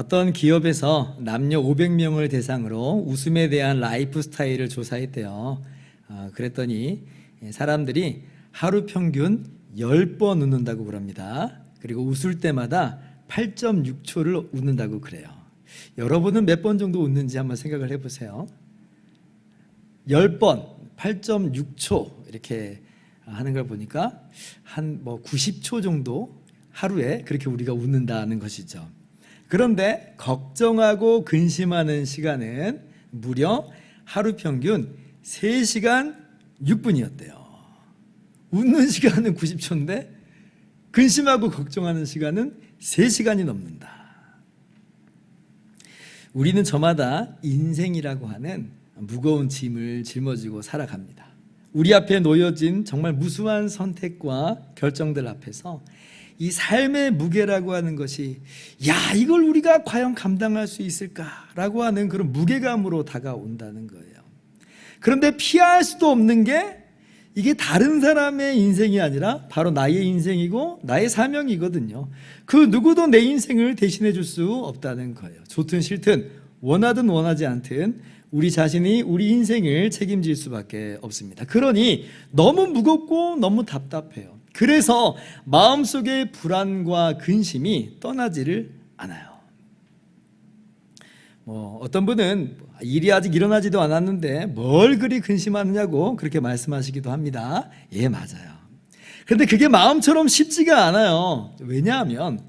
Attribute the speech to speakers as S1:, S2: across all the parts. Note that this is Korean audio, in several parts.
S1: 어떤 기업에서 남녀 500명을 대상으로 웃음에 대한 라이프 스타일을 조사했대요. 그랬더니 사람들이 하루 평균 10번 웃는다고 그럽니다. 그리고 웃을 때마다 8.6초를 웃는다고 그래요. 여러분은 몇 번 정도 웃는지 한번 생각을 해보세요. 10번, 8.6초 이렇게 하는 걸 보니까 한 90초 정도 하루에 그렇게 우리가 웃는다는 것이죠. 그런데 걱정하고 근심하는 시간은 무려 하루 평균 3시간 6분이었대요. 웃는 시간은 90초인데 근심하고 걱정하는 시간은 3시간이 넘는다. 우리는 저마다 인생이라고 하는 무거운 짐을 짊어지고 살아갑니다. 우리 앞에 놓여진 정말 무수한 선택과 결정들 앞에서 이 삶의 무게라고 하는 것이 이걸 우리가 과연 감당할 수 있을까라고 하는 그런 무게감으로 다가온다는 거예요. 그런데 피할 수도 없는 게 이게 다른 사람의 인생이 아니라 바로 나의 인생이고 나의 사명이거든요. 그 누구도 내 인생을 대신해 줄 수 없다는 거예요. 좋든 싫든 원하든 원하지 않든 우리 자신이 우리 인생을 책임질 수밖에 없습니다. 그러니 너무 무겁고 너무 답답해요. 그래서 마음속의 불안과 근심이 떠나지를 않아요. 어떤 분은 일이 아직 일어나지도 않았는데 뭘 그리 근심하느냐고 그렇게 말씀하시기도 합니다. 예, 맞아요. 그런데 그게 마음처럼 쉽지가 않아요. 왜냐하면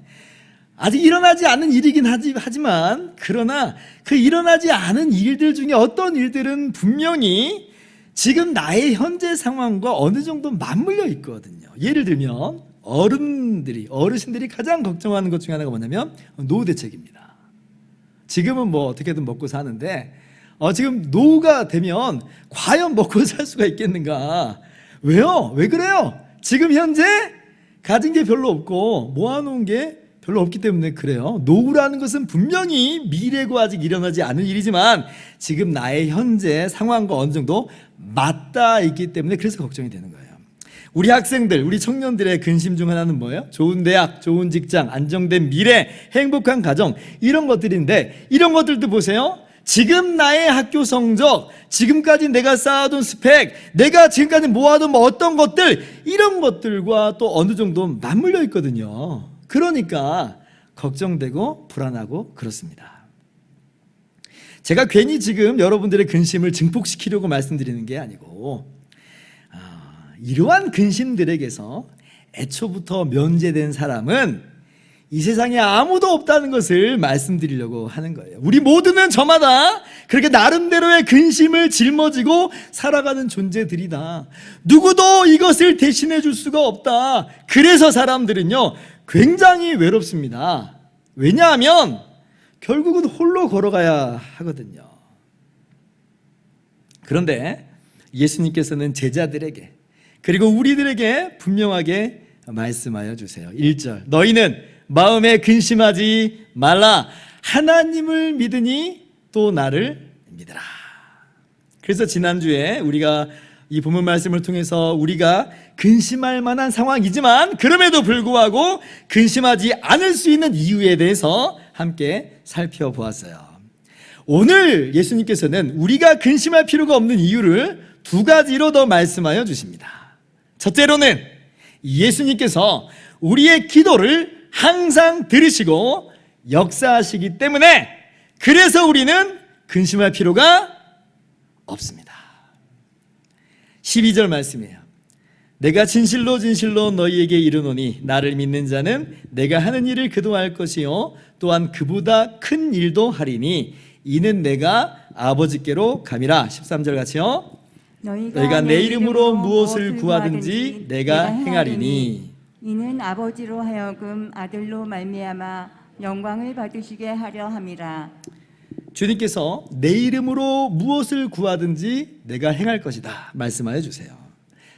S1: 아직 일어나지 않은 일이긴 하지만 그러나 그 일어나지 않은 일들 중에 어떤 일들은 분명히 지금 나의 현재 상황과 어느 정도 맞물려 있거든요. 예를 들면 어르신들이 가장 걱정하는 것 중에 하나가 뭐냐면 노후 대책입니다. 지금은 어떻게든 먹고 사는데 지금 노후가 되면 과연 먹고 살 수가 있겠는가? 왜요? 왜 그래요? 지금 현재 가진 게 별로 없고 모아놓은 게 별로 없기 때문에 그래요. 노후라는 것은 분명히 미래고 아직 일어나지 않은 일이지만 지금 나의 현재 상황과 어느 정도 맞닿아 있기 때문에 그래서 걱정이 되는 거예요. 우리 학생들, 우리 청년들의 근심 중 하나는 뭐예요? 좋은 대학, 좋은 직장, 안정된 미래, 행복한 가정, 이런 것들인데 이런 것들도 보세요. 지금 나의 학교 성적, 지금까지 내가 쌓아둔 스펙, 내가 지금까지 모아둔 어떤 것들, 이런 것들과 또 어느 정도 맞물려 있거든요. 그러니까 걱정되고 불안하고 그렇습니다. 제가 괜히 지금 여러분들의 근심을 증폭시키려고 말씀드리는 게 아니고 이러한 근심들에게서 애초부터 면제된 사람은 이 세상에 아무도 없다는 것을 말씀드리려고 하는 거예요. 우리 모두는 저마다 그렇게 나름대로의 근심을 짊어지고 살아가는 존재들이다. 누구도 이것을 대신해 줄 수가 없다. 그래서 사람들은요 굉장히 외롭습니다. 왜냐하면 결국은 홀로 걸어가야 하거든요. 그런데 예수님께서는 제자들에게 그리고 우리들에게 분명하게 말씀하여 주세요. 1절 너희는 마음에 근심하지 말라. 하나님을 믿으니 또 나를 믿으라. 그래서 지난주에 우리가 이 본문 말씀을 통해서 우리가 근심할 만한 상황이지만 그럼에도 불구하고 근심하지 않을 수 있는 이유에 대해서 함께 살펴보았어요. 오늘 예수님께서는 우리가 근심할 필요가 없는 이유를 2가지로 더 말씀하여 주십니다. 첫째로는 예수님께서 우리의 기도를 항상 들으시고 역사하시기 때문에 그래서 우리는 근심할 필요가 없습니다. 12절 말씀이에요. 내가 진실로 진실로 너희에게 이르노니 나를 믿는 자는 내가 하는 일을 그도 할 것이요 또한 그보다 큰 일도 하리니 이는 내가 아버지께로 감이라. 13절 같이요. 너희가 내 이름으로 무엇을 구하든지 내가 행하리니
S2: 이는 아버지로 하여금 아들로 말미암아 영광을 받으시게 하려 함이라.
S1: 주님께서 내 이름으로 무엇을 구하든지 내가 행할 것이다 말씀하여 주세요.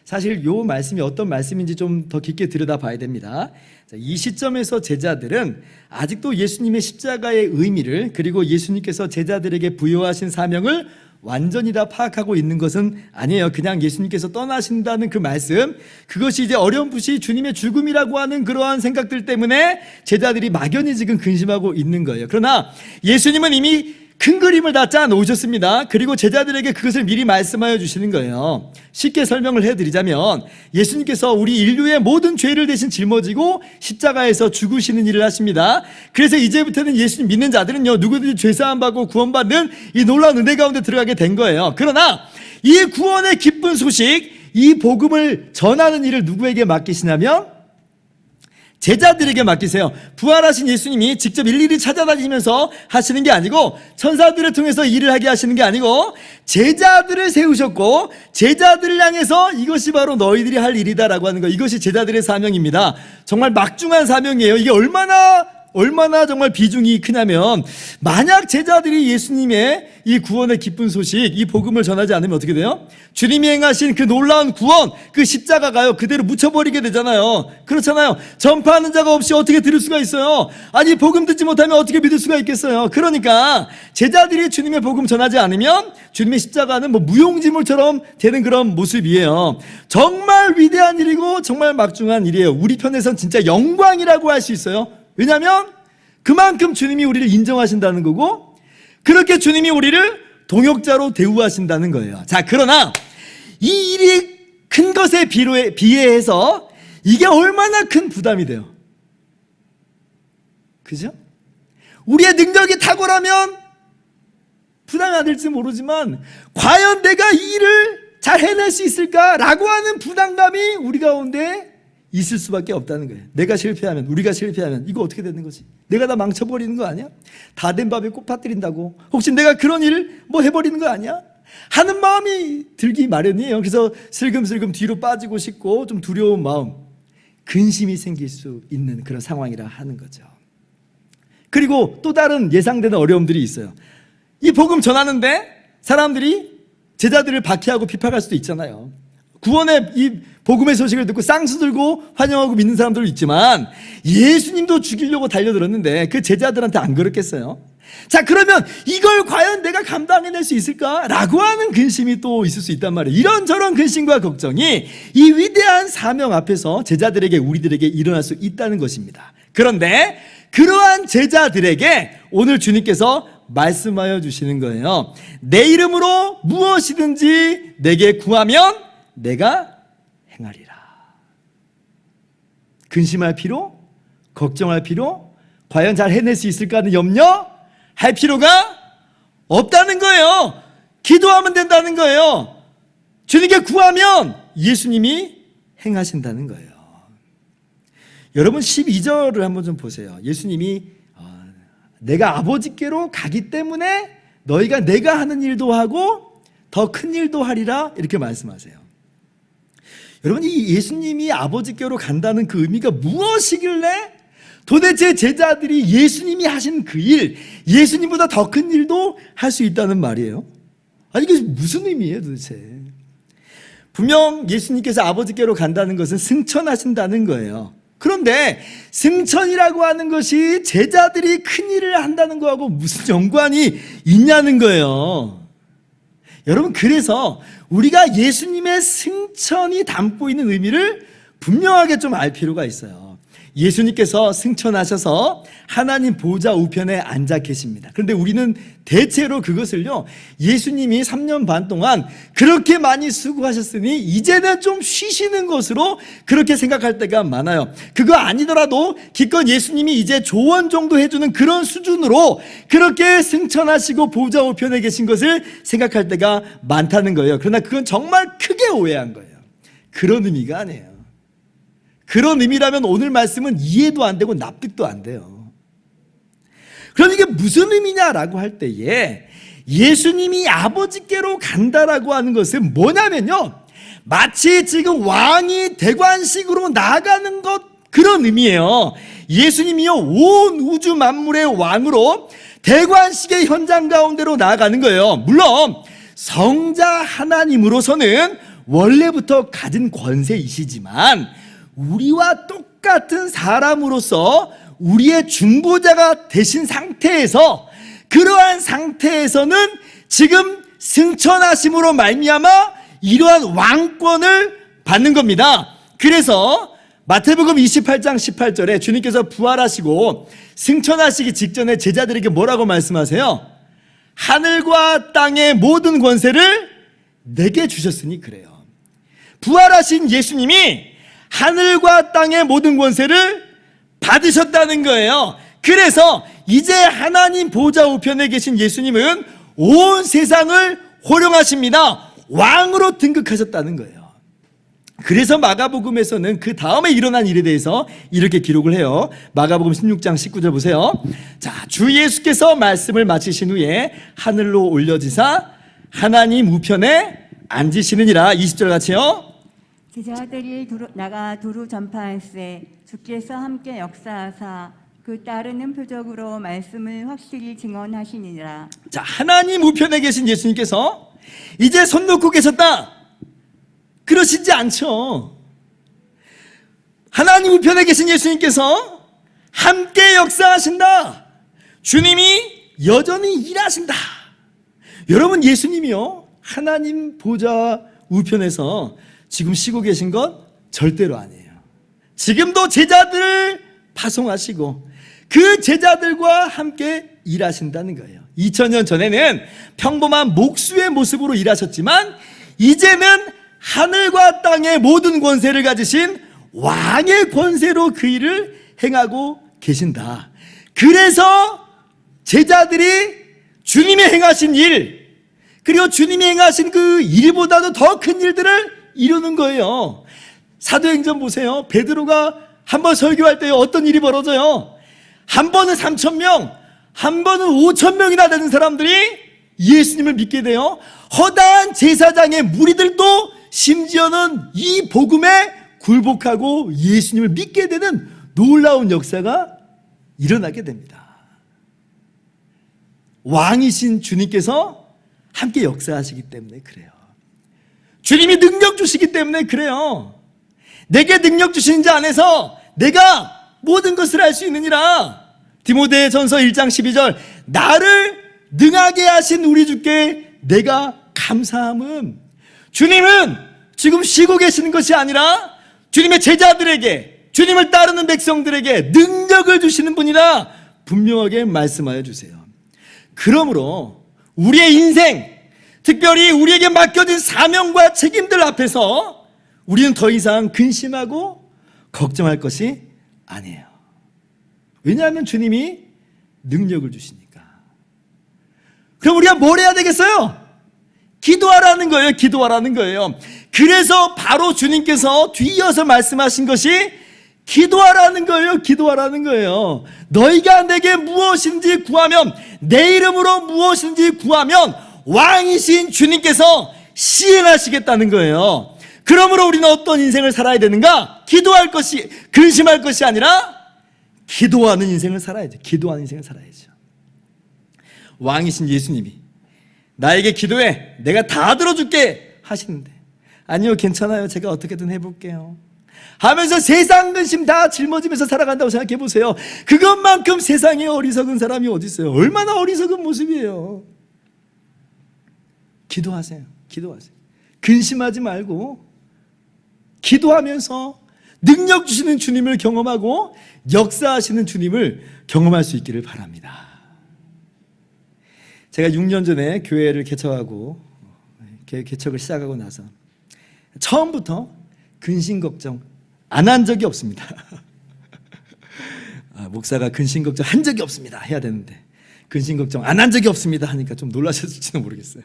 S1: 사실 이 말씀이 어떤 말씀인지 좀 더 깊게 들여다봐야 됩니다. 이 시점에서 제자들은 아직도 예수님의 십자가의 의미를 그리고 예수님께서 제자들에게 부여하신 사명을 완전히 다 파악하고 있는 것은 아니에요. 그냥 예수님께서 떠나신다는 그 말씀, 그것이 이제 어렴풋이 주님의 죽음이라고 하는 그러한 생각들 때문에 제자들이 막연히 지금 근심하고 있는 거예요. 그러나 예수님은 이미 큰 그림을 다 짜 놓으셨습니다. 그리고 제자들에게 그것을 미리 말씀하여 주시는 거예요. 쉽게 설명을 해드리자면 예수님께서 우리 인류의 모든 죄를 대신 짊어지고 십자가에서 죽으시는 일을 하십니다. 그래서 이제부터는 예수님 믿는 자들은요, 누구든지 죄사함 받고 구원받는 이 놀라운 은혜 가운데 들어가게 된 거예요. 그러나 이 구원의 기쁜 소식, 이 복음을 전하는 일을 누구에게 맡기시냐면 제자들에게 맡기세요. 부활하신 예수님이 직접 일일이 찾아다니면서 하시는 게 아니고, 천사들을 통해서 일을 하게 하시는 게 아니고, 제자들을 세우셨고 제자들을 향해서 이것이 바로 너희들이 할 일이다라고 하는 거, 이것이 제자들의 사명입니다. 정말 막중한 사명이에요. 이게 얼마나 정말 비중이 크냐면, 만약 제자들이 예수님의 이 구원의 기쁜 소식, 이 복음을 전하지 않으면 어떻게 돼요? 주님이 행하신 그 놀라운 구원, 그 십자가가요, 그대로 묻혀버리게 되잖아요. 그렇잖아요. 전파하는 자가 없이 어떻게 들을 수가 있어요? 아니, 복음 듣지 못하면 어떻게 믿을 수가 있겠어요? 그러니까 제자들이 주님의 복음 전하지 않으면 주님의 십자가는 뭐 무용지물처럼 되는 그런 모습이에요. 정말 위대한 일이고 정말 막중한 일이에요. 우리 편에선 진짜 영광이라고 할 수 있어요. 왜냐하면 그만큼 주님이 우리를 인정하신다는 거고, 그렇게 주님이 우리를 동역자로 대우하신다는 거예요. 자, 그러나 이 일이 큰 것에 비례해서 이게 얼마나 큰 부담이 돼요. 그죠? 우리의 능력이 탁월하면 부담이 안 될지 모르지만, 과연 내가 이 일을 잘 해낼 수 있을까라고 하는 부담감이 우리 가운데 있을 수밖에 없다는 거예요. 내가 실패하면, 우리가 실패하면 이거 어떻게 되는 거지? 내가 다 망쳐버리는 거 아니야? 다 된 밥에 꽃 빠뜨린다고 혹시 내가 그런 일을 뭐 해버리는 거 아니야? 하는 마음이 들기 마련이에요. 그래서 슬금슬금 뒤로 빠지고 싶고 좀 두려운 마음, 근심이 생길 수 있는 그런 상황이라 하는 거죠. 그리고 또 다른 예상되는 어려움들이 있어요. 이 복음 전하는데 사람들이 제자들을 박해하고 비판할 수도 있잖아요. 구원의 이 복음의 소식을 듣고 쌍수 들고 환영하고 믿는 사람들도 있지만, 예수님도 죽이려고 달려들었는데 그 제자들한테 안 그렇겠어요? 자, 그러면 이걸 과연 내가 감당해낼 수 있을까라고 하는 근심이 또 있을 수 있단 말이에요. 이런저런 근심과 걱정이 이 위대한 사명 앞에서 제자들에게, 우리들에게 일어날 수 있다는 것입니다. 그런데 그러한 제자들에게 오늘 주님께서 말씀하여 주시는 거예요. 내 이름으로 무엇이든지 내게 구하면 내가 행하리라. 근심할 필요, 걱정할 필요, 과연 잘 해낼 수 있을까 하는 염려할 필요가 없다는 거예요. 기도하면 된다는 거예요. 주님께 구하면 예수님이 행하신다는 거예요. 여러분 12절을 한번 좀 보세요. 예수님이 내가 아버지께로 가기 때문에 너희가 내가 하는 일도 하고 더 큰 일도 하리라, 이렇게 말씀하세요. 여러분, 이 예수님이 아버지께로 간다는 그 의미가 무엇이길래 도대체 제자들이 예수님이 하신 그 일, 예수님보다 더 큰 일도 할 수 있다는 말이에요? 아니, 이게 무슨 의미예요 도대체? 분명 예수님께서 아버지께로 간다는 것은 승천하신다는 거예요. 그런데 승천이라고 하는 것이 제자들이 큰 일을 한다는 거하고 무슨 연관이 있냐는 거예요. 여러분, 그래서 우리가 예수님의 승천이 담고 있는 의미를 분명하게 좀 알 필요가 있어요. 예수님께서 승천하셔서 하나님 보좌 우편에 앉아 계십니다. 그런데 우리는 대체로 그것을요, 예수님이 3년 반 동안 그렇게 많이 수고하셨으니 이제는 좀 쉬시는 것으로 그렇게 생각할 때가 많아요. 그거 아니더라도 기껏 예수님이 이제 조언 정도 해주는 그런 수준으로 그렇게 승천하시고 보좌 우편에 계신 것을 생각할 때가 많다는 거예요. 그러나 그건 정말 크게 오해한 거예요. 그런 의미가 아니에요. 그런 의미라면 오늘 말씀은 이해도 안 되고 납득도 안 돼요. 그럼 이게 무슨 의미냐라고 할 때에, 예수님이 아버지께로 간다라고 하는 것은 뭐냐면요, 마치 지금 왕이 대관식으로 나아가는 것, 그런 의미예요. 예수님이요, 온 우주 만물의 왕으로 대관식의 현장 가운데로 나아가는 거예요. 물론 성자 하나님으로서는 원래부터 가진 권세이시지만 우리와 똑같은 사람으로서 우리의 중보자가 되신 상태에서, 그러한 상태에서는 지금 승천하심으로 말미암아 이러한 왕권을 받는 겁니다. 그래서 마태복음 28장 18절에 주님께서 부활하시고 승천하시기 직전에 제자들에게 뭐라고 말씀하세요? 하늘과 땅의 모든 권세를 내게 주셨으니 그래요. 부활하신 예수님이 하늘과 땅의 모든 권세를 받으셨다는 거예요. 그래서 이제 하나님 보좌 우편에 계신 예수님은 온 세상을 호령하십니다. 왕으로 등극하셨다는 거예요. 그래서 마가복음에서는 그 다음에 일어난 일에 대해서 이렇게 기록을 해요. 마가복음 16장 19절 보세요. 자, 주 예수께서 말씀을 마치신 후에 하늘로 올려지사 하나님 우편에 앉으시느니라. 20절 같이요.
S2: 제자들이 나가 두루 전파할세 주께서 함께 역사하사 그 따르는 표적으로 말씀을 확실히 증언하시니라.
S1: 자, 하나님 우편에 계신 예수님께서 이제 손 놓고 계셨다, 그러시지 않죠. 하나님 우편에 계신 예수님께서 함께 역사하신다. 주님이 여전히 일하신다. 여러분, 예수님이요 하나님 보좌 우편에서 지금 쉬고 계신 것 절대로 아니에요. 지금도 제자들을 파송하시고 그 제자들과 함께 일하신다는 거예요. 2000년 전에는 평범한 목수의 모습으로 일하셨지만 이제는 하늘과 땅의 모든 권세를 가지신 왕의 권세로 그 일을 행하고 계신다. 그래서 제자들이 주님이 행하신 일, 그리고 주님이 행하신 그 일보다도 더 큰 일들을 이루는 거예요. 사도행전 보세요. 베드로가 한 번 설교할 때 어떤 일이 벌어져요? 한 번은 3,000명, 한 번은 5,000명이나 되는 사람들이 예수님을 믿게 돼요. 허다한 제사장의 무리들도 심지어는 이 복음에 굴복하고 예수님을 믿게 되는 놀라운 역사가 일어나게 됩니다. 왕이신 주님께서 함께 역사하시기 때문에 그래요. 주님이 능력 주시기 때문에 그래요. 내게 능력 주신 자 안에서 내가 모든 것을 할 수 있느니라. 디모데전서 1장 12절, 나를 능하게 하신 우리 주께 내가 감사함은, 주님은 지금 쉬고 계시는 것이 아니라 주님의 제자들에게, 주님을 따르는 백성들에게 능력을 주시는 분이라 분명하게 말씀하여 주세요. 그러므로 우리의 인생, 특별히 우리에게 맡겨진 사명과 책임들 앞에서 우리는 더 이상 근심하고 걱정할 것이 아니에요. 왜냐하면 주님이 능력을 주시니까. 그럼 우리가 뭘 해야 되겠어요? 기도하라는 거예요. 기도하라는 거예요. 그래서 바로 주님께서 뒤이어서 말씀하신 것이 기도하라는 거예요. 기도하라는 거예요. 너희가 내게 무엇인지 구하면, 내 이름으로 무엇인지 구하면 왕이신 주님께서 시행하시겠다는 거예요. 그러므로 우리는 어떤 인생을 살아야 되는가? 기도할 것이, 근심할 것이 아니라 기도하는 인생을 살아야죠. 기도하는 인생을 살아야죠. 왕이신 예수님이 나에게 기도해, 내가 다 들어줄게 하시는데, 아니요, 괜찮아요, 제가 어떻게든 해볼게요 하면서 세상 근심 다 짊어지면서 살아간다고 생각해 보세요. 그것만큼 세상에 어리석은 사람이 어디 있어요? 얼마나 어리석은 모습이에요. 기도하세요. 기도하세요. 근심하지 말고 기도하면서 능력 주시는 주님을 경험하고 역사하시는 주님을 경험할 수 있기를 바랍니다. 제가 6년 전에 교회를 개척하고 개척을 시작하고 나서 처음부터 근심 걱정 안 한 적이 없습니다. 목사가 근심 걱정 한 적이 없습니다 해야 되는데 근심 걱정 안 한 적이 없습니다 하니까 좀 놀라셨을지도 모르겠어요.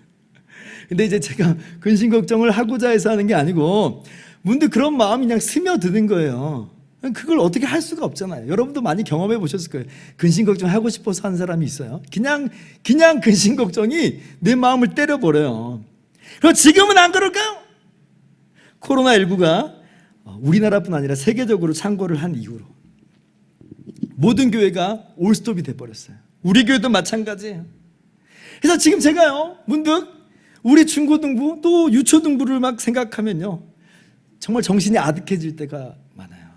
S1: 근데 이제 제가 근심 걱정을 하고자 해서 하는 게 아니고 문득 그런 마음이 그냥 스며드는 거예요. 그걸 어떻게 할 수가 없잖아요. 여러분도 많이 경험해 보셨을 거예요. 근심 걱정 하고 싶어서 하는 사람이 있어요. 그냥 근심 걱정이 내 마음을 때려버려요. 그럼 지금은 안 그럴까요? 코로나19가 우리나라뿐 아니라 세계적으로 창궐을 한 이후로 모든 교회가 올스톱이 돼버렸어요. 우리 교회도 마찬가지예요. 그래서 지금 제가요 문득 우리 중고등부 또 유초등부를 막 생각하면요 정말 정신이 아득해질 때가 많아요.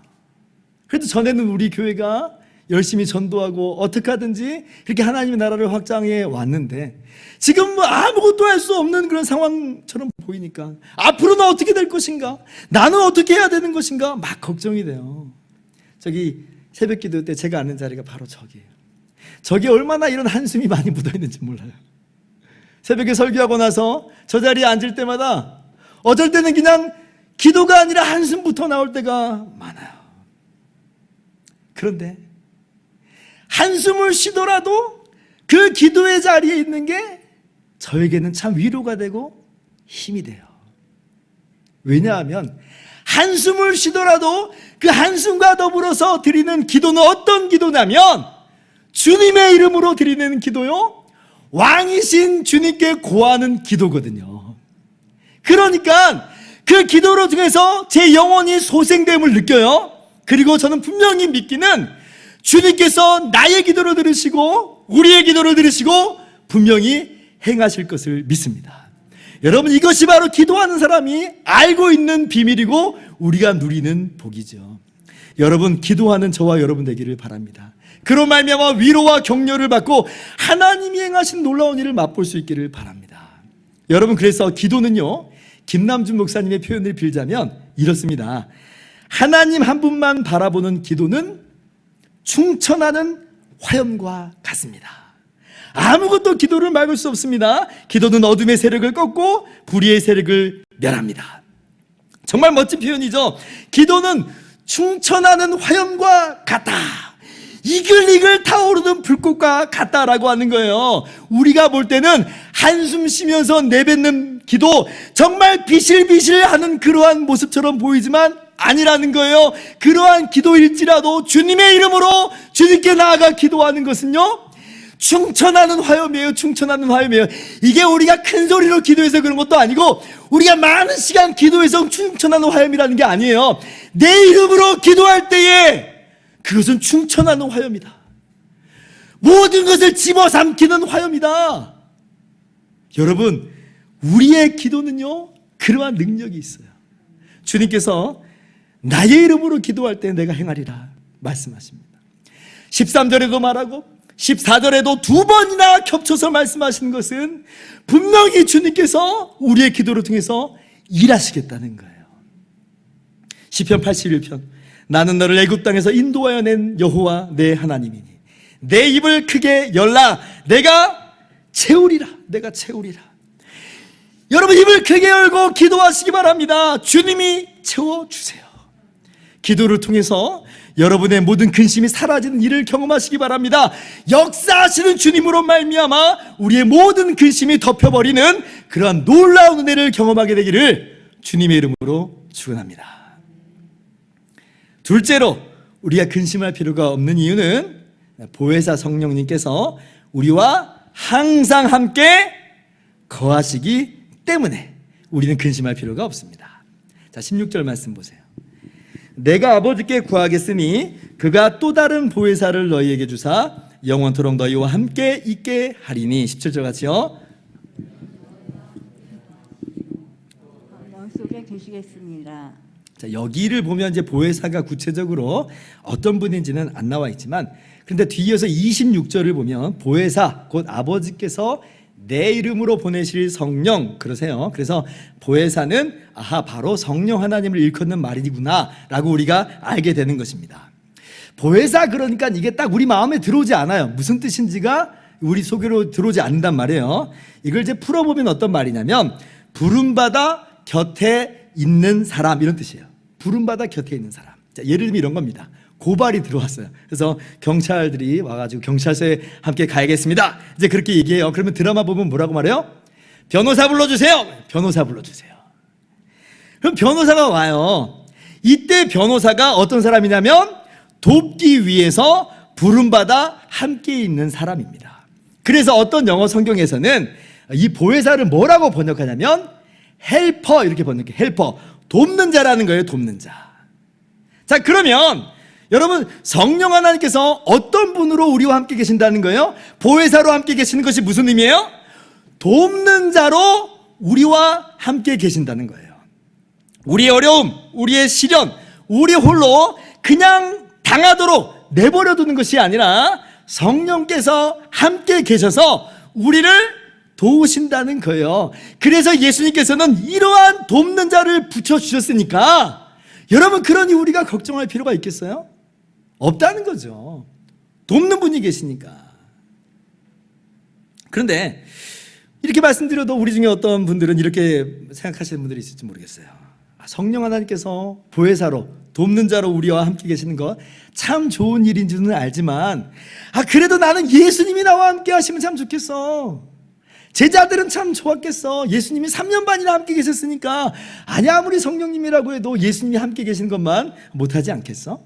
S1: 그래도 전에는 우리 교회가 열심히 전도하고 어떻게 하든지 그렇게 하나님의 나라를 확장해 왔는데 지금 뭐 아무것도 할 수 없는 그런 상황처럼 보이니까 앞으로는 어떻게 될 것인가? 나는 어떻게 해야 되는 것인가? 막 걱정이 돼요. 저기 새벽 기도 때 제가 앉는 자리가 바로 저기예요. 저기 얼마나 이런 한숨이 많이 묻어 있는지 몰라요. 새벽에 설교하고 나서 저 자리에 앉을 때마다 어쩔 때는 그냥 기도가 아니라 한숨부터 나올 때가 많아요. 그런데 한숨을 쉬더라도 그 기도의 자리에 있는 게 저에게는 참 위로가 되고 힘이 돼요. 왜냐하면 한숨을 쉬더라도 그 한숨과 더불어서 드리는 기도는 어떤 기도냐면 주님의 이름으로 드리는 기도요, 왕이신 주님께 고하는 기도거든요. 그러니까 그 기도로 통해서 제 영혼이 소생됨을 느껴요. 그리고 저는 분명히 믿기는 주님께서 나의 기도를 들으시고 우리의 기도를 들으시고 분명히 행하실 것을 믿습니다. 여러분, 이것이 바로 기도하는 사람이 알고 있는 비밀이고 우리가 누리는 복이죠. 여러분, 기도하는 저와 여러분 되기를 바랍니다. 그로 말미암아 위로와 격려를 받고 하나님이 행하신 놀라운 일을 맛볼 수 있기를 바랍니다. 여러분, 그래서 기도는요, 김남준 목사님의 표현을 빌자면 이렇습니다. 하나님 한 분만 바라보는 기도는 충천하는 화염과 같습니다. 아무것도 기도를 막을 수 없습니다. 기도는 어둠의 세력을 꺾고 불의의 세력을 멸합니다. 정말 멋진 표현이죠. 기도는 충천하는 화염과 같다. 이글이글 타오르는 불꽃과 같다라고 하는 거예요. 우리가 볼 때는 한숨 쉬면서 내뱉는 기도, 정말 비실비실하는 그러한 모습처럼 보이지만 아니라는 거예요. 그러한 기도일지라도 주님의 이름으로 주님께 나아가 기도하는 것은요, 충천하는 화염이에요. 충천하는 화염이에요. 이게 우리가 큰 소리로 기도해서 그런 것도 아니고 우리가 많은 시간 기도해서 충천하는 화염이라는 게 아니에요. 내 이름으로 기도할 때에 그것은 충천하는 화염이다. 모든 것을 집어삼키는 화염이다. 여러분, 우리의 기도는요, 그러한 능력이 있어요. 주님께서 나의 이름으로 기도할 때 내가 행하리라 말씀하십니다. 13절에도 말하고 14절에도 두 번이나 겹쳐서 말씀하시는 것은 분명히 주님께서 우리의 기도를 통해서 일하시겠다는 거예요. 시편 81편, 나는 너를 애굽 땅에서 인도하여 낸 여호와 내 하나님이니 내 입을 크게 열라 내가 채우리라. 내가 채우리라. 여러분, 입을 크게 열고 기도하시기 바랍니다. 주님이 채워주세요. 기도를 통해서 여러분의 모든 근심이 사라지는 일을 경험하시기 바랍니다. 역사하시는 주님으로 말미암아 우리의 모든 근심이 덮여버리는 그러한 놀라운 은혜를 경험하게 되기를 주님의 이름으로 축원합니다. 둘째로 우리가 근심할 필요가 없는 이유는 보혜사 성령님께서 우리와 항상 함께 거하시기 때문에 우리는 근심할 필요가 없습니다. 자, 16절 말씀 보세요. 내가 아버지께 구하겠으니 그가 또 다른 보혜사를 너희에게 주사 영원토록 너희와 함께 있게 하리니. 17절 같이요.
S2: 영속에 계시겠습니다.
S1: 자, 여기를 보면 이제 보혜사가 구체적으로 어떤 분인지는 안 나와 있지만, 그런데 뒤이어서 26절을 보면 보혜사 곧 아버지께서 내 이름으로 보내실 성령 그러세요. 그래서 보혜사는 바로 성령 하나님을 일컫는 말이구나 라고 우리가 알게 되는 것입니다. 보혜사 그러니까 이게 딱 우리 마음에 들어오지 않아요. 무슨 뜻인지가 우리 속으로 들어오지 않는단 말이에요. 이걸 이제 풀어보면 어떤 말이냐면 부름받아 곁에 있는 사람, 이런 뜻이에요. 부름받아 곁에 있는 사람. 자, 예를 들면 이런 겁니다. 고발이 들어왔어요. 그래서 경찰들이 와가지고 경찰서에 함께 가야겠습니다. 이제 그렇게 얘기해요. 그러면 드라마 보면 뭐라고 말해요? 변호사 불러주세요. 변호사 불러주세요. 그럼 변호사가 와요. 이때 변호사가 어떤 사람이냐면 돕기 위해서 부름받아 함께 있는 사람입니다. 그래서 어떤 영어 성경에서는 이 보혜사를 뭐라고 번역하냐면 헬퍼, 이렇게 번역해. 헬퍼, 돕는 자라는 거예요. 돕는 자. 자, 그러면 여러분, 성령 하나님께서 어떤 분으로 우리와 함께 계신다는 거예요? 보혜사로 함께 계시는 것이 무슨 의미예요? 돕는 자로 우리와 함께 계신다는 거예요. 우리의 어려움, 우리의 시련, 우리 홀로 그냥 당하도록 내버려 두는 것이 아니라 성령께서 함께 계셔서 우리를 도우신다는 거예요. 그래서 예수님께서는 이러한 돕는 자를 붙여주셨으니까 여러분, 그러니 우리가 걱정할 필요가 있겠어요? 없다는 거죠. 돕는 분이 계시니까. 그런데 이렇게 말씀드려도 우리 중에 어떤 분들은 이렇게 생각하시는 분들이 있을지 모르겠어요. 성령 하나님께서 보혜사로, 돕는 자로 우리와 함께 계시는 거 참 좋은 일인 줄은 알지만, 그래도 나는 예수님이 나와 함께 하시면 참 좋겠어. 제자들은 참 좋았겠어. 예수님이 3년 반이나 함께 계셨으니까 아무리 성령님이라고 해도 예수님이 함께 계신 것만 못하지 않겠어?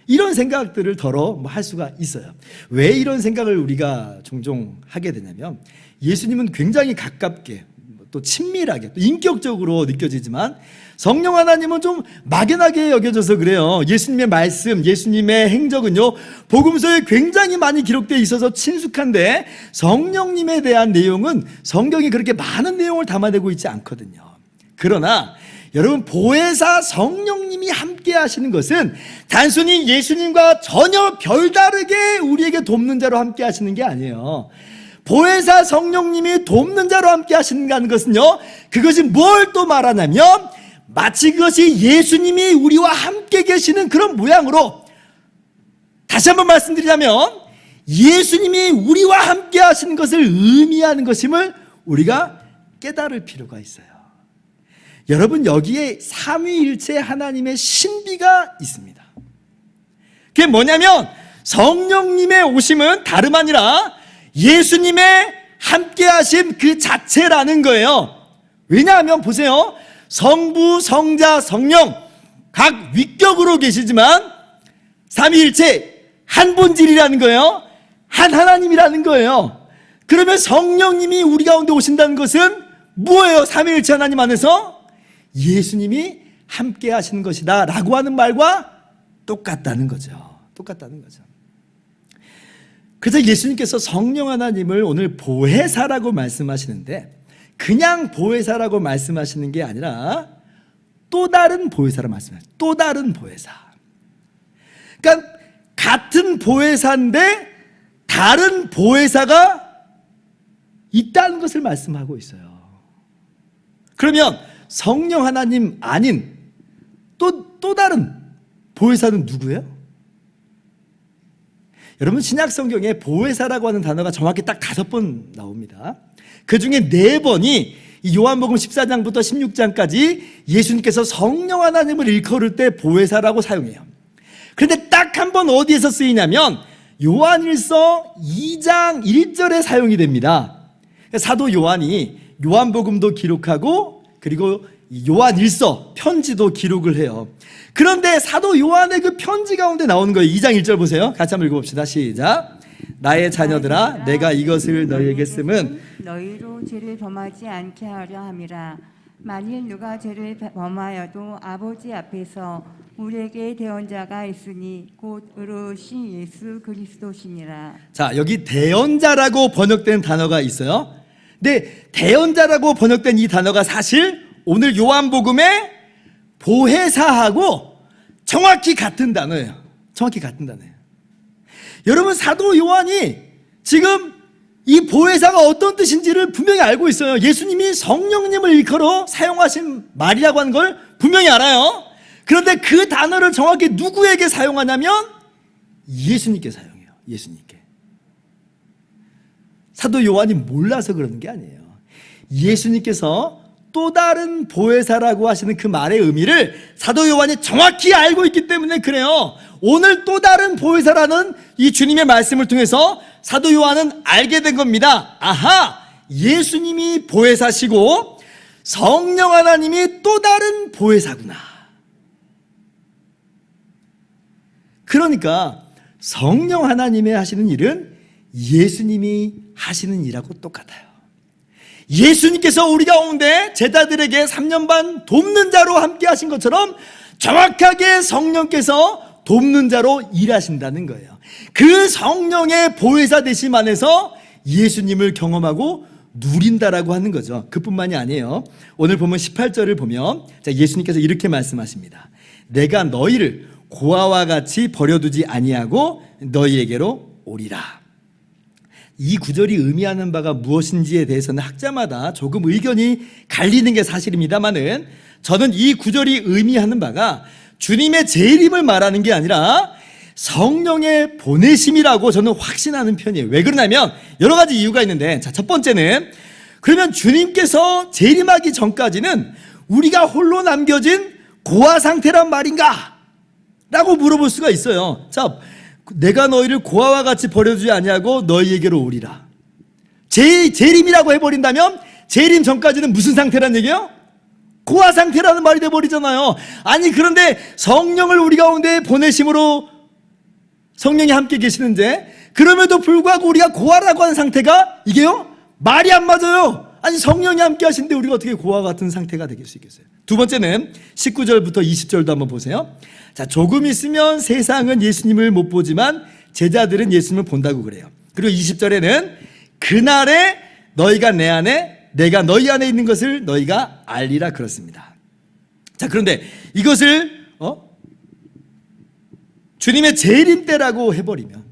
S1: 이런 생각들을 덜어 할 수가 있어요. 왜 이런 생각을 우리가 종종 하게 되냐면, 예수님은 굉장히 가깝게, 또 친밀하게, 또 인격적으로 느껴지지만 성령 하나님은 좀 막연하게 여겨져서 그래요. 예수님의 말씀, 예수님의 행적은요, 복음서에 굉장히 많이 기록되어 있어서 친숙한데 성령님에 대한 내용은 성경이 그렇게 많은 내용을 담아내고 있지 않거든요. 그러나 여러분, 보혜사 성령님이 함께 하시는 것은 단순히 예수님과 전혀 별다르게 우리에게 돕는 자로 함께 하시는 게 아니에요. 보혜사 성령님이 돕는 자로 함께 하시는 것은요, 그것이 뭘 또 말하냐면, 마치 그것이 예수님이 우리와 함께 계시는 그런 모양으로, 다시 한번 말씀드리자면 예수님이 우리와 함께 하시는 것을 의미하는 것임을 우리가 깨달을 필요가 있어요. 여러분, 여기에 삼위일체 하나님의 신비가 있습니다. 그게 뭐냐면, 성령님의 오심은 다름 아니라 예수님의 함께 하심 그 자체라는 거예요. 왜냐하면 보세요, 성부, 성자, 성령 각 위격으로 계시지만 삼위일체 한 본질이라는 거예요. 한 하나님이라는 거예요. 그러면 성령님이 우리 가운데 오신다는 것은 뭐예요? 삼위일체 하나님 안에서 예수님이 함께 하시는 것이다 라고 하는 말과 똑같다는 거죠. 똑같다는 거죠. 그래서 예수님께서 성령 하나님을 오늘 보혜사라고 말씀하시는데, 그냥 보혜사라고 말씀하시는 게 아니라 또 다른 보혜사라고 말씀하세요. 또 다른 보혜사. 그러니까 같은 보혜사인데 다른 보혜사가 있다는 것을 말씀하고 있어요. 그러면 성령 하나님 아닌 또 다른 보혜사는 누구예요? 여러분, 신약 성경에 보혜사라고 하는 단어가 정확히 딱 5번 나옵니다. 그 중에 4번이 요한복음 14장부터 16장까지 예수님께서 성령 하나님을 일컬을 때 보혜사라고 사용해요. 그런데 딱 한 번 어디에서 쓰이냐면 요한일서 2장 1절에 사용이 됩니다. 사도 요한이 요한복음도 기록하고 그리고 요한일서 편지도 기록을 해요. 그런데 사도 요한의 그 편지 가운데 나오는 거예요. 2장 1절 보세요. 같이 한번 읽어봅시다. 시작. 나의 자녀들아, 내가 이것을 너희에게 쓰면
S2: 너희로 죄를 범하지 않게 하려 함이라. 만일 누가 죄를 범하여도 아버지 앞에서 우리에게 대언자가 있으니 곧 어르신 예수 그리스도시니라.
S1: 자, 여기 대언자라고 번역된 단어가 있어요. 근데 대언자라고 번역된 이 단어가 사실 오늘 요한복음의 보혜사하고 정확히 같은 단어예요. 정확히 같은 단어예요. 여러분, 사도 요한이 지금 이 보혜사가 어떤 뜻인지를 분명히 알고 있어요. 예수님이 성령님을 일컬어 사용하신 말이라고 하는 걸 분명히 알아요. 그런데 그 단어를 정확히 누구에게 사용하냐면 예수님께 사용해요. 예수님께. 사도 요한이 몰라서 그러는 게 아니에요. 예수님께서 또 다른 보혜사라고 하시는 그 말의 의미를 사도 요한이 정확히 알고 있기 때문에 그래요. 오늘 또 다른 보혜사라는 이 주님의 말씀을 통해서 사도 요한은 알게 된 겁니다. 아하, 예수님이 보혜사시고 성령 하나님이 또 다른 보혜사구나. 그러니까 성령 하나님이 하시는 일은 예수님이 하시는 일하고 똑같아요. 예수님께서 우리 가운데 제자들에게 3년 반 돕는 자로 함께 하신 것처럼 정확하게 성령께서 돕는 자로 일하신다는 거예요. 그 성령의 보혜사 되심 안에서 예수님을 경험하고 누린다라고 하는 거죠. 그뿐만이 아니에요. 오늘 보면 18절을 보면 예수님께서 이렇게 말씀하십니다. 내가 너희를 고아와 같이 버려두지 아니하고 너희에게로 오리라. 이 구절이 의미하는 바가 무엇인지에 대해서는 학자마다 조금 의견이 갈리는 게 사실입니다만은 저는 이 구절이 의미하는 바가 주님의 재림을 말하는 게 아니라 성령의 보내심이라고 저는 확신하는 편이에요. 왜 그러냐면 여러 가지 이유가 있는데, 자, 첫 번째는 그러면 주님께서 재림하기 전까지는 우리가 홀로 남겨진 고아 상태란 말인가? 라고 물어볼 수가 있어요. 자, 내가 너희를 고아와 같이 버려두지 아니하고 너희에게로 오리라. 재림이라고 해버린다면 재림 전까지는 무슨 상태란 얘기예요? 고아 상태라는 말이 돼버리잖아요. 아니 그런데 성령을 우리 가운데 보내심으로 성령이 함께 계시는데 그럼에도 불구하고 우리가 고아라고 하는 상태가 이게요? 말이 안 맞아요. 아니 성령이 함께 하시는데 우리가 어떻게 고아 같은 상태가 될 수 있겠어요? 두 번째는 19절부터 20절도 한번 보세요. 자, 조금 있으면 세상은 예수님을 못 보지만 제자들은 예수님을 본다고 그래요. 그리고 20절에는 그날에 너희가 내 안에 내가 너희 안에 있는 것을 너희가 알리라 그렇습니다. 자, 그런데 이것을 주님의 재림 때라고 해버리면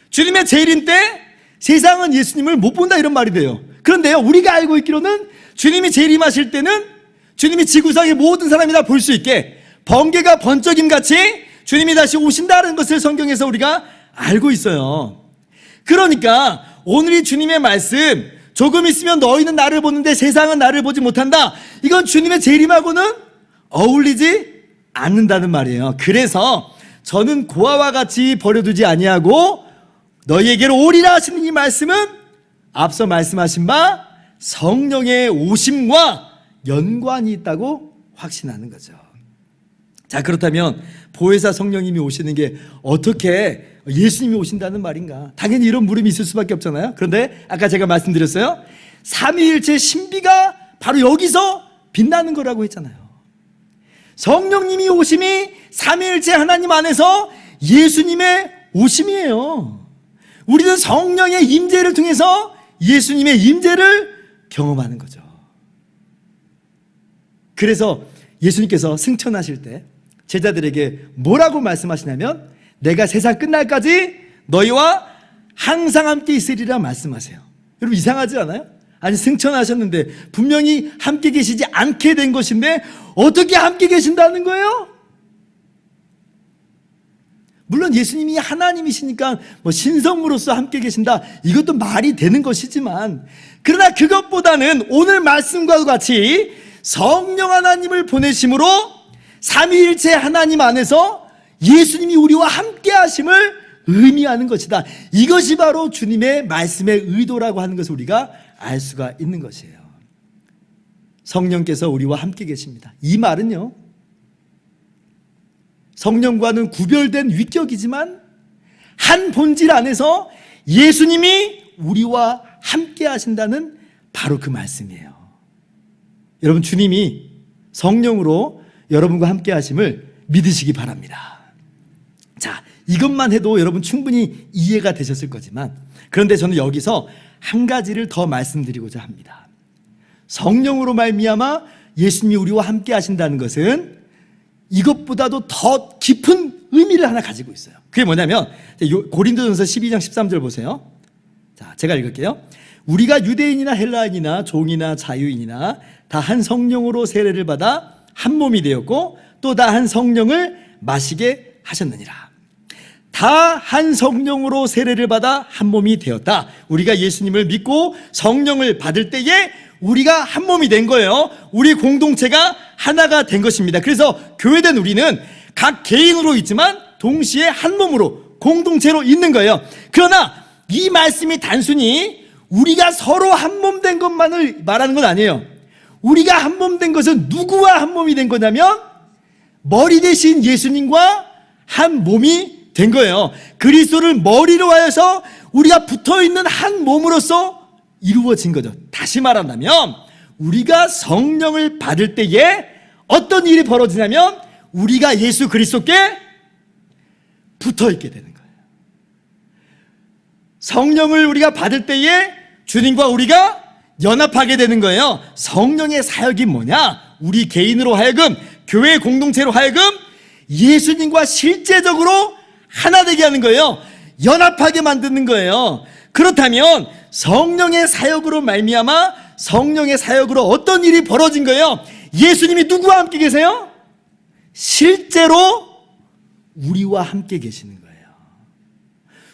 S1: 주님의 재림 때 세상은 예수님을 못 본다 이런 말이 돼요. 그런데요, 우리가 알고 있기로는 주님이 재림하실 때는 주님이 지구상의 모든 사람이 다 볼 수 있게 번개가 번쩍임같이 주님이 다시 오신다는 것을 성경에서 우리가 알고 있어요. 그러니까 오늘이 주님의 말씀, 조금 있으면 너희는 나를 보는데 세상은 나를 보지 못한다, 이건 주님의 재림하고는 어울리지 않는다는 말이에요. 그래서 저는 고아와 같이 버려두지 아니하고 너희에게로 오리라 하시는 이 말씀은 앞서 말씀하신 바 성령의 오심과 연관이 있다고 확신하는 거죠. 자, 그렇다면 보혜사 성령님이 오시는 게 어떻게 예수님이 오신다는 말인가? 당연히 이런 물음이 있을 수밖에 없잖아요. 그런데 아까 제가 말씀드렸어요. 삼위일체 신비가 바로 여기서 빛나는 거라고 했잖아요. 성령님이 오심이 삼위일체 하나님 안에서 예수님의 오심이에요. 우리는 성령의 임재를 통해서 예수님의 임재를 경험하는 거죠. 그래서 예수님께서 승천하실 때 제자들에게 뭐라고 말씀하시냐면 내가 세상 끝날까지 너희와 항상 함께 있으리라 말씀하세요. 여러분 이상하지 않아요? 아니 승천하셨는데 분명히 함께 계시지 않게 된 것인데 어떻게 함께 계신다는 거예요? 물론 예수님이 하나님이시니까 뭐 신성으로서 함께 계신다, 이것도 말이 되는 것이지만 그러나 그것보다는 오늘 말씀과 같이 성령 하나님을 보내심으로 삼위일체 하나님 안에서 예수님이 우리와 함께 하심을 의미하는 것이다. 이것이 바로 주님의 말씀의 의도라고 하는 것을 우리가 알 수가 있는 것이에요. 성령께서 우리와 함께 계십니다. 이 말은요, 성령과는 구별된 위격이지만 한 본질 안에서 예수님이 우리와 함께 하신다는 바로 그 말씀이에요. 여러분 주님이 성령으로 여러분과 함께 하심을 믿으시기 바랍니다. 자, 이것만 해도 여러분 충분히 이해가 되셨을 거지만 그런데 저는 여기서 한 가지를 더 말씀드리고자 합니다. 성령으로 말미암아 예수님이 우리와 함께 하신다는 것은 이것보다도 더 깊은 의미를 하나 가지고 있어요. 그게 뭐냐면 고린도전서 12장 13절 보세요. 자, 제가 읽을게요. 우리가 유대인이나 헬라인이나 종이나 자유인이나 다 한 성령으로 세례를 받아 한 몸이 되었고 또 다 한 성령을 마시게 하셨느니라. 다 한 성령으로 세례를 받아 한 몸이 되었다. 우리가 예수님을 믿고 성령을 받을 때에 우리가 한 몸이 된 거예요. 우리 공동체가 하나가 된 것입니다. 그래서 교회된 우리는 각 개인으로 있지만 동시에 한 몸으로 공동체로 있는 거예요. 그러나 이 말씀이 단순히 우리가 서로 한 몸 된 것만을 말하는 건 아니에요. 우리가 한 몸 된 것은 누구와 한 몸이 된 거냐면 머리 대신 예수님과 한 몸이 된 거예요. 그리스도를 머리로 하여서 우리가 붙어있는 한 몸으로서 이루어진 거죠. 다시 말한다면 우리가 성령을 받을 때에 어떤 일이 벌어지냐면 우리가 예수 그리스도께 붙어있게 되는 거예요. 성령을 우리가 받을 때에 주님과 우리가 연합하게 되는 거예요. 성령의 사역이 뭐냐? 우리 개인으로 하여금, 교회 공동체로 하여금 예수님과 실제적으로 하나 되게 하는 거예요. 연합하게 만드는 거예요. 그렇다면 성령의 사역으로 말미암아 성령의 사역으로 어떤 일이 벌어진 거예요? 예수님이 누구와 함께 계세요? 실제로 우리와 함께 계시는 거예요.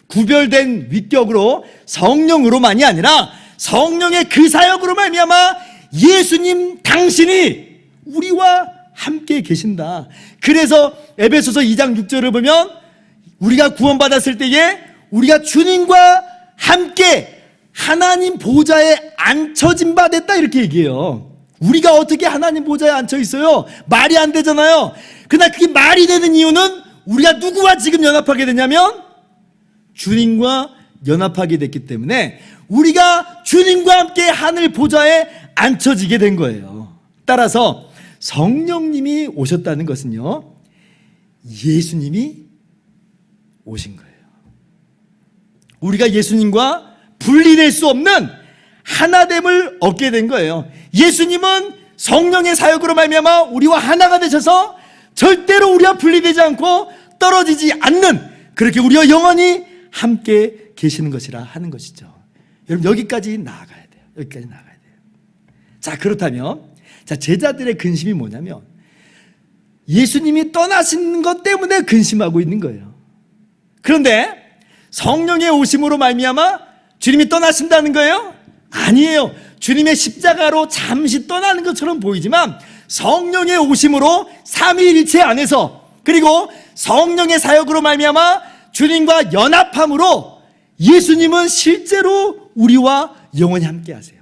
S1: 구별된 위격으로 성령으로만이 아니라 성령의 그 사역으로 말미암아 예수님 당신이 우리와 함께 계신다. 그래서 에베소서 2장 6절을 보면 우리가 구원받았을 때에 우리가 주님과 함께 하나님 보좌에 앉혀진 바 됐다 이렇게 얘기해요. 우리가 어떻게 하나님 보좌에 앉혀 있어요? 말이 안 되잖아요. 그러나 그게 말이 되는 이유는 우리가 누구와 지금 연합하게 되냐면 주님과 연합하게 됐기 때문에 우리가 주님과 함께 하늘 보좌에 앉혀지게 된 거예요. 따라서 성령님이 오셨다는 것은요, 예수님이 오신 거예요. 우리가 예수님과 분리될 수 없는 하나됨을 얻게 된 거예요. 예수님은 성령의 사역으로 말미암아 우리와 하나가 되셔서 절대로 우리와 분리되지 않고 떨어지지 않는, 그렇게 우리와 영원히 함께 계시는 것이라 하는 것이죠. 여러분, 여기까지 나아가야 돼요. 여기까지 나아가야 돼요. 자, 그렇다면 제자들의 근심이 뭐냐면 예수님이 떠나신 것 때문에 근심하고 있는 거예요. 그런데 성령의 오심으로 말미암아 주님이 떠나신다는 거예요? 아니에요. 주님의 십자가로 잠시 떠나는 것처럼 보이지만 성령의 오심으로 삼위일체 안에서, 그리고 성령의 사역으로 말미암아 주님과 연합함으로 예수님은 실제로 우리와 영원히 함께 하세요.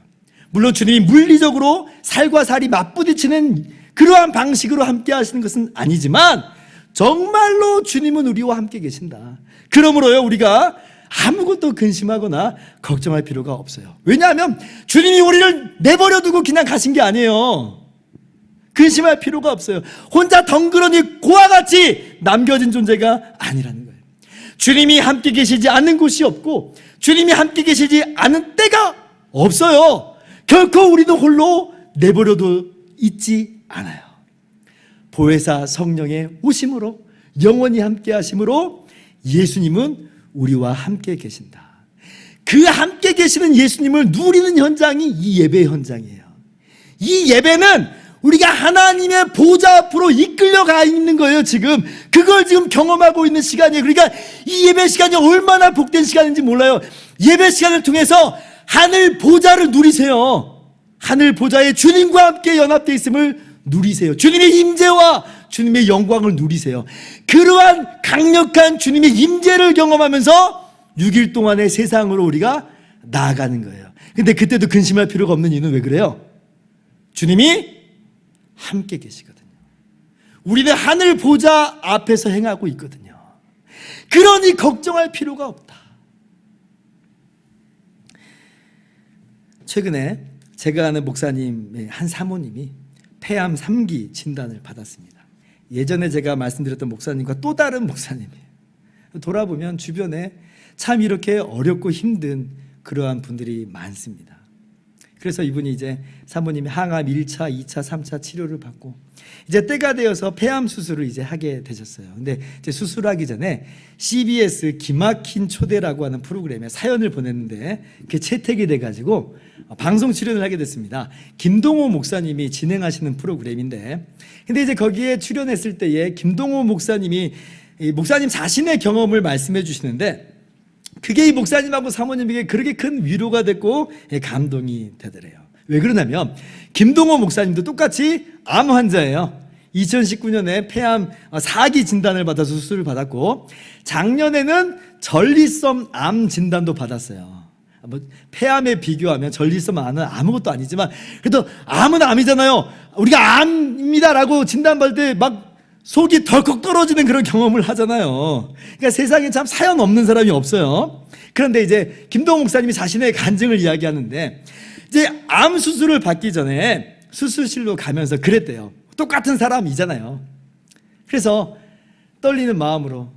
S1: 물론 주님이 물리적으로 살과 살이 맞부딪히는 그러한 방식으로 함께 하시는 것은 아니지만 정말로 주님은 우리와 함께 계신다. 그러므로요, 우리가 아무것도 근심하거나 걱정할 필요가 없어요. 왜냐하면 주님이 우리를 내버려 두고 그냥 가신 게 아니에요. 근심할 필요가 없어요. 혼자 덩그러니 고와 같이 남겨진 존재가 아니라는 거예요. 주님이 함께 계시지 않는 곳이 없고 주님이 함께 계시지 않은 때가 없어요. 결코 우리도 홀로 내버려둬 있지 않아요. 보혜사 성령의 오심으로 영원히 함께 하심으로 예수님은 우리와 함께 계신다. 그 함께 계시는 예수님을 누리는 현장이 이 예배 현장이에요. 이 예배는 우리가 하나님의 보좌 앞으로 이끌려가 있는 거예요. 지금 그걸 지금 경험하고 있는 시간이에요. 그러니까 이 예배 시간이 얼마나 복된 시간인지 몰라요. 예배 시간을 통해서 하늘 보좌를 누리세요. 하늘 보좌에 주님과 함께 연합되어 있음을 누리세요. 주님의 임재와 주님의 영광을 누리세요. 그러한 강력한 주님의 임재를 경험하면서 6일 동안의 세상으로 우리가 나아가는 거예요. 근데 그때도 근심할 필요가 없는 이유는 왜 그래요? 주님이 함께 계시거든요. 우리는 하늘 보좌 앞에서 행하고 있거든요. 그러니 걱정할 필요가 없다. 최근에 제가 아는 목사님의 한 사모님이 폐암 3기 진단을 받았습니다. 예전에 제가 말씀드렸던 목사님과 또 다른 목사님이에요. 돌아보면 주변에 참 이렇게 어렵고 힘든 그러한 분들이 많습니다. 그래서 이분이 이제 사모님이 항암 1차, 2차, 3차 치료를 받고 이제 때가 되어서 폐암 수술을 이제 하게 되셨어요. 근데 이제 수술하기 전에 CBS 기막힌 초대라고 하는 프로그램에 사연을 보냈는데 그게 채택이 돼가지고 방송 출연을 하게 됐습니다. 김동호 목사님이 진행하시는 프로그램인데, 근데 이제 거기에 출연했을 때에 김동호 목사님이 목사님 자신의 경험을 말씀해 주시는데 그게 이 목사님하고 사모님에게 그렇게 큰 위로가 됐고 감동이 되더래요. 왜 그러냐면 김동호 목사님도 똑같이 암 환자예요. 2019년에 폐암 4기 진단을 받아서 수술을 받았고 작년에는 전립선 암 진단도 받았어요. 뭐 폐암에 비교하면 전립선 암은 아무것도 아니지만 그래도 암은 암이잖아요. 우리가 암입니다라고 진단받을 때 막 속이 덜컥 떨어지는 그런 경험을 하잖아요. 그러니까 세상에 참 사연 없는 사람이 없어요. 그런데 이제 김동호 목사님이 자신의 간증을 이야기하는데 이제 암 수술을 받기 전에 수술실로 가면서 그랬대요. 똑같은 사람이잖아요. 그래서 떨리는 마음으로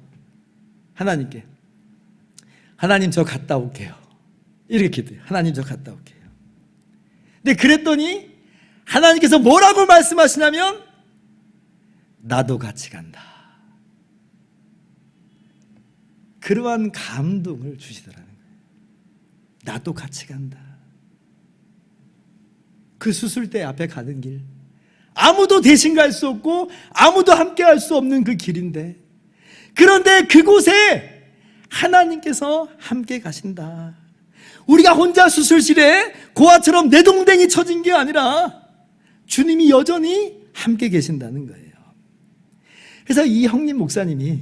S1: 하나님께, 하나님 저 갔다 올게요. 이렇게 기도해요. 하나님 저 갔다 올게요. 근데 그랬더니 하나님께서 뭐라고 말씀하시냐면 나도 같이 간다. 그러한 감동을 주시더라는 거예요. 나도 같이 간다. 그 수술대 앞에 가는 길, 아무도 대신 갈 수 없고 아무도 함께 할 수 없는 그 길인데, 그런데 그곳에 하나님께서 함께 가신다. 우리가 혼자 수술실에 고아처럼 내동댕이 쳐진 게 아니라 주님이 여전히 함께 계신다는 거예요. 그래서 이 형님 목사님이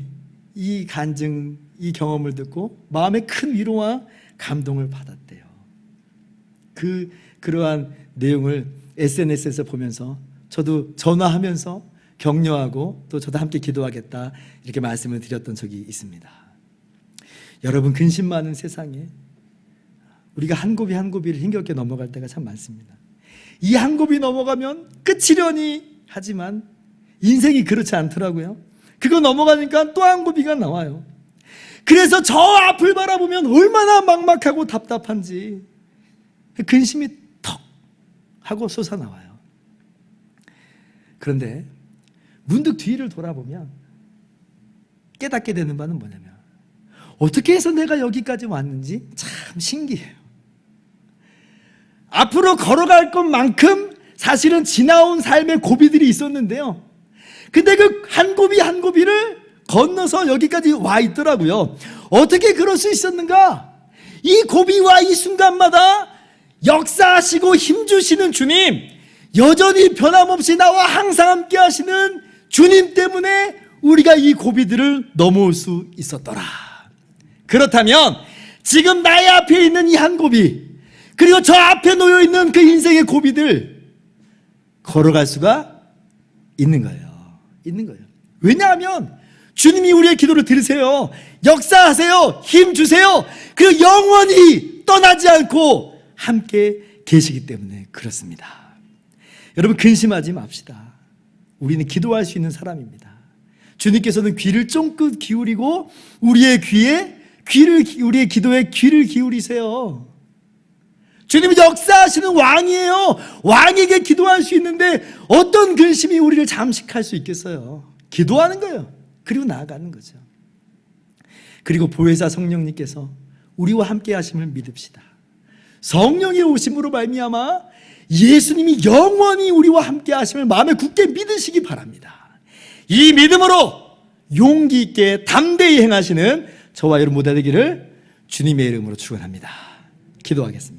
S1: 이 간증, 이 경험을 듣고 마음에 큰 위로와 감동을 받았대요. 그러한 내용을 SNS에서 보면서 저도 전화하면서 격려하고 또 저도 함께 기도하겠다 이렇게 말씀을 드렸던 적이 있습니다. 여러분, 근심 많은 세상에 우리가 한 고비 한 고비를 힘겹게 넘어갈 때가 참 많습니다. 이 한 고비 넘어가면 끝이려니 하지만 인생이 그렇지 않더라고요. 그거 넘어가니까 또 한 고비가 나와요. 그래서 저 앞을 바라보면 얼마나 막막하고 답답한지 근심이 턱 하고 솟아나와요. 그런데 문득 뒤를 돌아보면 깨닫게 되는 바는 뭐냐면, 어떻게 해서 내가 여기까지 왔는지 참 신기해요. 앞으로 걸어갈 것만큼 사실은 지나온 삶의 고비들이 있었는데요, 근데 그 한 고비 한 고비를 건너서 여기까지 와 있더라고요. 어떻게 그럴 수 있었는가? 이 고비와 이 순간마다 역사하시고 힘주시는 주님, 여전히 변함없이 나와 항상 함께 하시는 주님 때문에 우리가 이 고비들을 넘어올 수 있었더라. 그렇다면 지금 나의 앞에 있는 이 한 고비, 그리고 저 앞에 놓여 있는 그 인생의 고비들 걸어갈 수가 있는 거예요. 있는 거예요. 왜냐하면 주님이 우리의 기도를 들으세요. 역사하세요. 힘 주세요. 그리고 영원히 떠나지 않고 함께 계시기 때문에 그렇습니다. 여러분, 근심하지 맙시다. 우리는 기도할 수 있는 사람입니다. 주님께서는 귀를 쫑긋 기울이고 우리의 우리의 기도에 귀를 기울이세요. 주님이 역사하시는 왕이에요. 왕에게 기도할 수 있는데 어떤 근심이 우리를 잠식할 수 있겠어요? 기도하는 거예요. 그리고 나아가는 거죠. 그리고 보혜사 성령님께서 우리와 함께 하심을 믿읍시다. 성령의 오심으로 말미암아 예수님이 영원히 우리와 함께 하심을 마음에 굳게 믿으시기 바랍니다. 이 믿음으로 용기 있게 담대히 행하시는 저와 여러분 모두 되기를 주님의 이름으로 축원합니다. 기도하겠습니다.